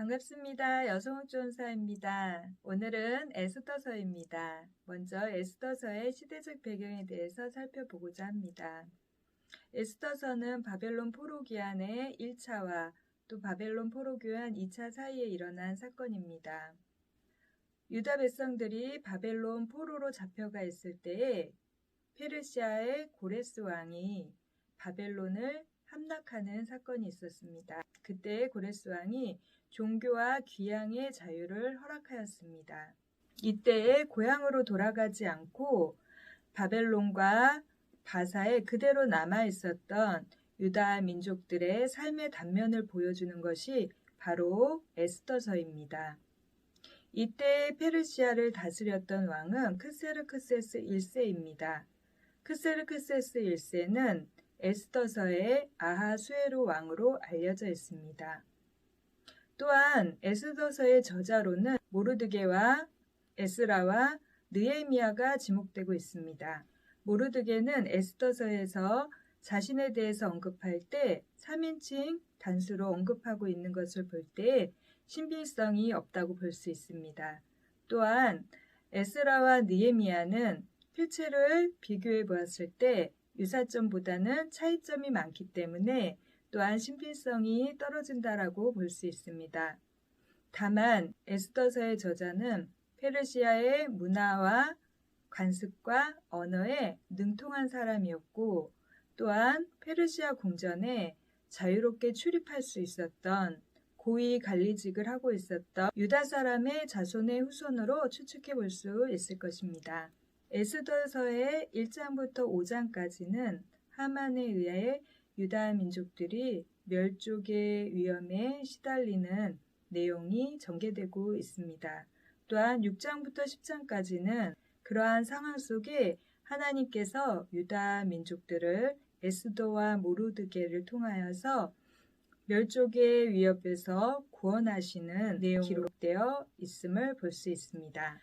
반갑습니다. 여성옥전사입니다. 오늘은 에스더서입니다. 먼저 에스더서의 시대적 배경에 대해서 살펴보고자 합니다. 에스더서는 바벨론 포로 기한의 1차와 또 바벨론 포로 기한 2차 사이에 일어난 사건입니다. 유다 백성들이 바벨론 포로로 잡혀가 있을 때에 페르시아의 고레스 왕이 바벨론을 함락하는 사건이 있었습니다. 그때 고레스 왕이 종교와 귀향의 자유를 허락하였습니다. 이때에 고향으로 돌아가지 않고 바벨론과 바사에 그대로 남아있었던 유다 민족들의 삶의 단면을 보여주는 것이 바로 에스더서입니다. 이때 페르시아를 다스렸던 왕은 크세르크세스 1세입니다. 크세르크세스 1세는 에스더서의 아하수에로 왕으로 알려져 있습니다. 또한 에스더서의 저자로는 모르드게와 에스라와 느헤미야가 지목되고 있습니다. 모르드게는 에스더서에서 자신에 대해서 언급할 때 3인칭 단수로 언급하고 있는 것을 볼 때 신빙성이 없다고 볼 수 있습니다. 또한 에스라와 느헤미야는 필체를 비교해 보았을 때 유사점보다는 차이점이 많기 때문에 또한 신빙성이 떨어진다라고 볼 수 있습니다. 다만 에스더서의 저자는 페르시아의 문화와 관습과 언어에 능통한 사람이었고 또한 페르시아 궁전에 자유롭게 출입할 수 있었던 고위 관리직을 하고 있었던 유다 사람의 자손의 후손으로 추측해 볼 수 있을 것입니다. 에스더서의 1장부터 5장까지는 하만에 의해 유다 민족들이 멸족의 위험에 시달리는 내용이 전개되고 있습니다. 또한 6장부터 10장까지는 그러한 상황 속에 하나님께서 유다 민족들을 에스더와 모르드게를 통하여서 멸족의 위협에서 구원하시는 내용이 기록되어 있음을 볼 수 있습니다.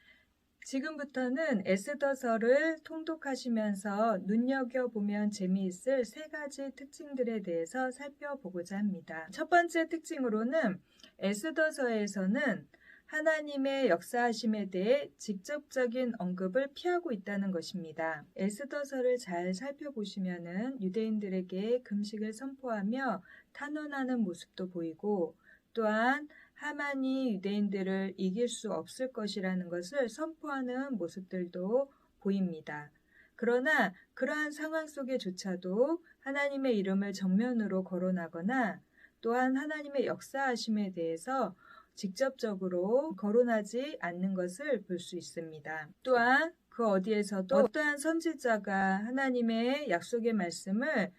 지금부터는 에스더서를 통독하시면서 눈여겨보면 재미있을 3가지 특징들에 대해서 살펴보고자 합니다. 첫 번째 특징으로는 에스더서에서는 하나님의 역사하심에 대해 직접적인 언급을 피하고 있다는 것입니다. 에스더서를 잘 살펴보시면은 유대인들에게 금식을 선포하며 탄원하는 모습도 보이고 또한 하만이 유대인들을 이길 수 없을 것이라는 것을 선포하는 모습들도 보입니다. 그러나 그러한 상황 속에조차도 하나님의 이름을 정면으로 거론하거나 또한 하나님의 역사하심에 대해서 직접적으로 거론하지 않는 것을 볼 수 있습니다. 또한 그 어디에서도 어떠한 선지자가 하나님의 약속의 말씀을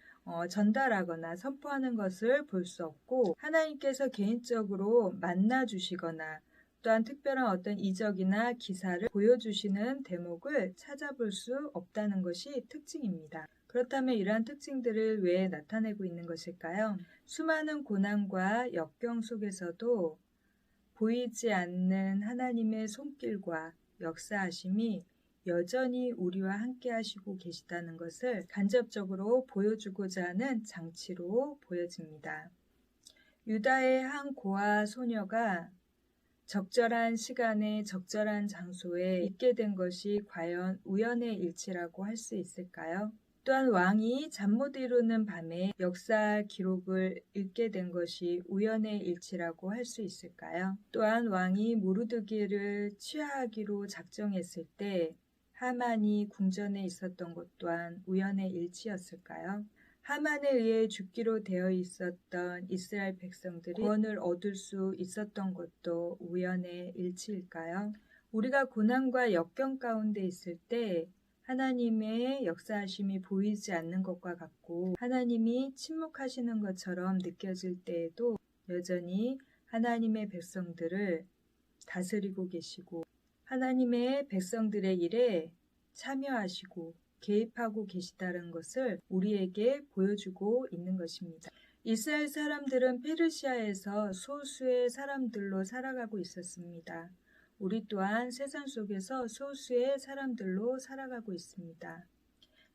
전달하거나 선포하는 것을 볼 수 없고 하나님께서 개인적으로 만나주시거나 또한 특별한 어떤 이적이나 기사를 보여주시는 대목을 찾아볼 수 없다는 것이 특징입니다. 그렇다면 이러한 특징들을 왜 나타내고 있는 것일까요? 수많은 고난과 역경 속에서도 보이지 않는 하나님의 손길과 역사하심이 여전히 우리와 함께 하시고 계시다는 것을 간접적으로 보여주고자 하는 장치로 보여집니다. 유다의 한 고아 소녀가 적절한 시간에 적절한 장소에 있게 된 것이 과연 우연의 일치라고 할 수 있을까요? 또한 왕이 잠 못 이루는 밤에 역사 기록을 읽게 된 것이 우연의 일치라고 할 수 있을까요? 또한 왕이 모르드게를 취하하기로 작정했을 때 하만이 궁전에 있었던 것 또한 우연의 일치였을까요? 하만에 의해 죽기로 되어 있었던 이스라엘 백성들이 구원을 얻을 수 있었던 것도 우연의 일치일까요? 우리가 고난과 역경 가운데 있을 때 하나님의 역사하심이 보이지 않는 것과 같고 하나님이 침묵하시는 것처럼 느껴질 때에도 여전히 하나님의 백성들을 다스리고 계시고 하나님의 백성들의 일에 참여하시고 개입하고 계시다는 것을 우리에게 보여주고 있는 것입니다. 이스라엘 사람들은 페르시아에서 소수의 사람들로 살아가고 있었습니다. 우리 또한 세상 속에서 소수의 사람들로 살아가고 있습니다.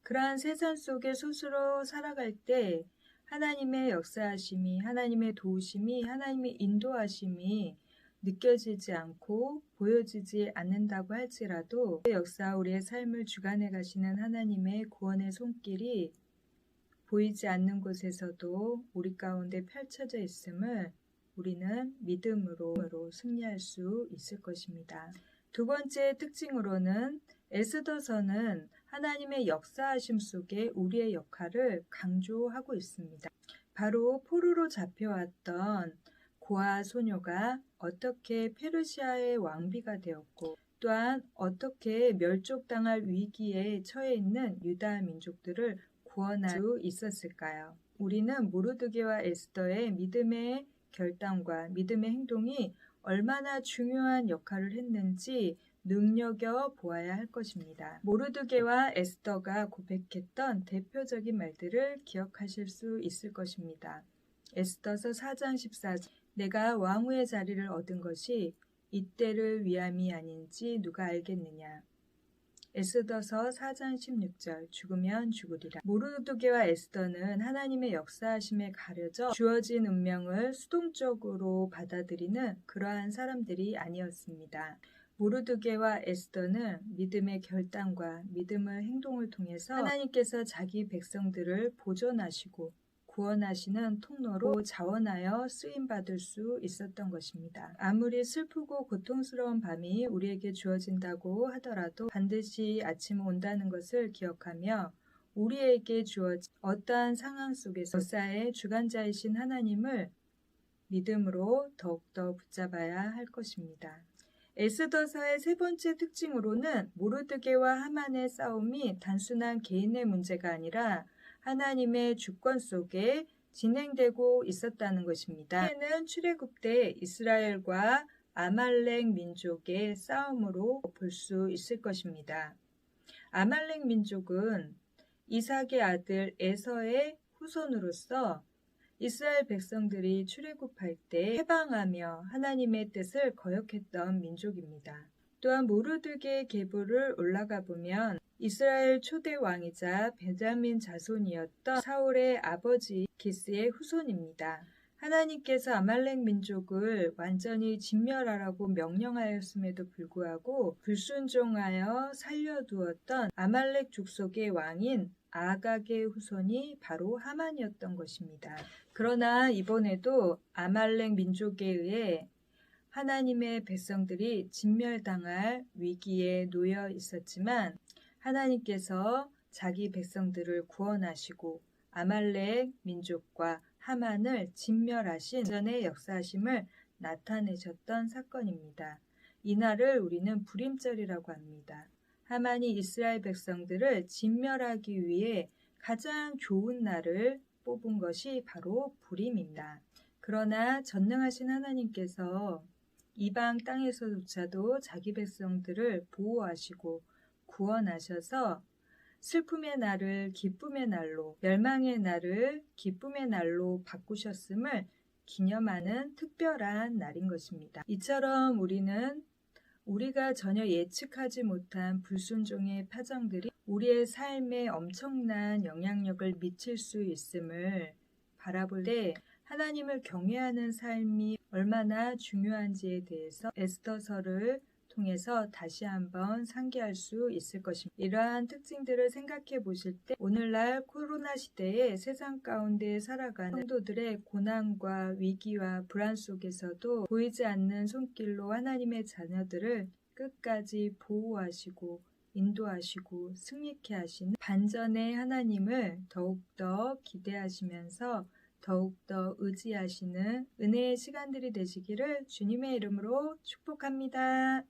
그러한 세상 속에 소수로 살아갈 때 하나님의 역사하심이, 하나님의 도우심이, 하나님의 인도하심이 느껴지지 않고 보여지지 않는다고 할지라도 그 역사 우리의 삶을 주관해 가시는 하나님의 구원의 손길이 보이지 않는 곳에서도 우리 가운데 펼쳐져 있음을 우리는 믿음으로 승리할 수 있을 것입니다. 두 번째 특징으로는 에스더서는 하나님의 역사하심 속에 우리의 역할을 강조하고 있습니다. 바로 포로로 잡혀왔던 고아 소녀가 어떻게 페르시아의 왕비가 되었고 또한 어떻게 멸족당할 위기에 처해 있는 유다 민족들을 구원할 수 있었을까요? 우리는 모르드게와 에스더의 믿음의 결단과 믿음의 행동이 얼마나 중요한 역할을 했는지 능력여 보아야 할 것입니다. 모르드게와 에스더가 고백했던 대표적인 말들을 기억하실 수 있을 것입니다. 에스더서 4장 14절 내가 왕후의 자리를 얻은 것이 이때를 위함이 아닌지 누가 알겠느냐. 에스더서 4장 16절 죽으면 죽으리라. 모르드게와 에스더는 하나님의 역사하심에 가려져 주어진 운명을 수동적으로 받아들이는 그러한 사람들이 아니었습니다. 모르드게와 에스더는 믿음의 결단과 믿음의 행동을 통해서 하나님께서 자기 백성들을 보존하시고 구원하시는 통로로 자원하여 쓰임받을 수 있었던 것입니다. 아무리 슬프고 고통스러운 밤이 우리에게 주어진다고 하더라도 반드시 아침 온다는 것을 기억하며 우리에게 주어진 어떠한 상황 속에서 역사의 주관자이신 하나님을 믿음으로 더욱더 붙잡아야 할 것입니다. 에스더서의 세 번째 특징으로는 모르드게와 하만의 싸움이 단순한 개인의 문제가 아니라 하나님의 주권 속에 진행되고 있었다는 것입니다. 이는 출애굽 때 이스라엘과 아말렉 민족의 싸움으로 볼 수 있을 것입니다. 아말렉 민족은 이삭의 아들 에서의 후손으로서 이스라엘 백성들이 출애굽할 때 해방하며 하나님의 뜻을 거역했던 민족입니다. 또한 모르드게의 계보를 올라가 보면 이스라엘 초대 왕이자 베냐민 자손이었던 사울의 아버지 기스의 후손입니다. 하나님께서 아말렉 민족을 완전히 진멸하라고 명령하였음에도 불구하고 불순종하여 살려두었던 아말렉 족속의 왕인 아각의 후손이 바로 하만이었던 것입니다. 그러나 이번에도 아말렉 민족에 의해 하나님의 백성들이 진멸당할 위기에 놓여 있었지만 하나님께서 자기 백성들을 구원하시고 아말렉 민족과 하만을 진멸하신 전의 역사하심을 나타내셨던 사건입니다. 이날을 우리는 불임절이라고 합니다. 하만이 이스라엘 백성들을 진멸하기 위해 가장 좋은 날을 뽑은 것이 바로 불임입니다. 그러나 전능하신 하나님께서 이방 땅에서조차도 자기 백성들을 보호하시고 구원하셔서 슬픔의 날을 기쁨의 날로, 멸망의 날을 기쁨의 날로 바꾸셨음을 기념하는 특별한 날인 것입니다. 이처럼 우리는 우리가 전혀 예측하지 못한 불순종의 파장들이 우리의 삶에 엄청난 영향력을 미칠 수 있음을 바라볼 때 하나님을 경외하는 삶이 얼마나 중요한지에 대해서 에스더서를 통해서 다시 한번 상기할 수 있을 것입니다. 이러한 특징들을 생각해 보실 때 오늘날 코로나 시대에 세상 가운데 살아가는 성도들의 고난과 위기와 불안 속에서도 보이지 않는 손길로 하나님의 자녀들을 끝까지 보호하시고 인도하시고 승리케 하시는 반전의 하나님을 더욱더 기대하시면서 더욱더 의지하시는 은혜의 시간들이 되시기를 주님의 이름으로 축복합니다.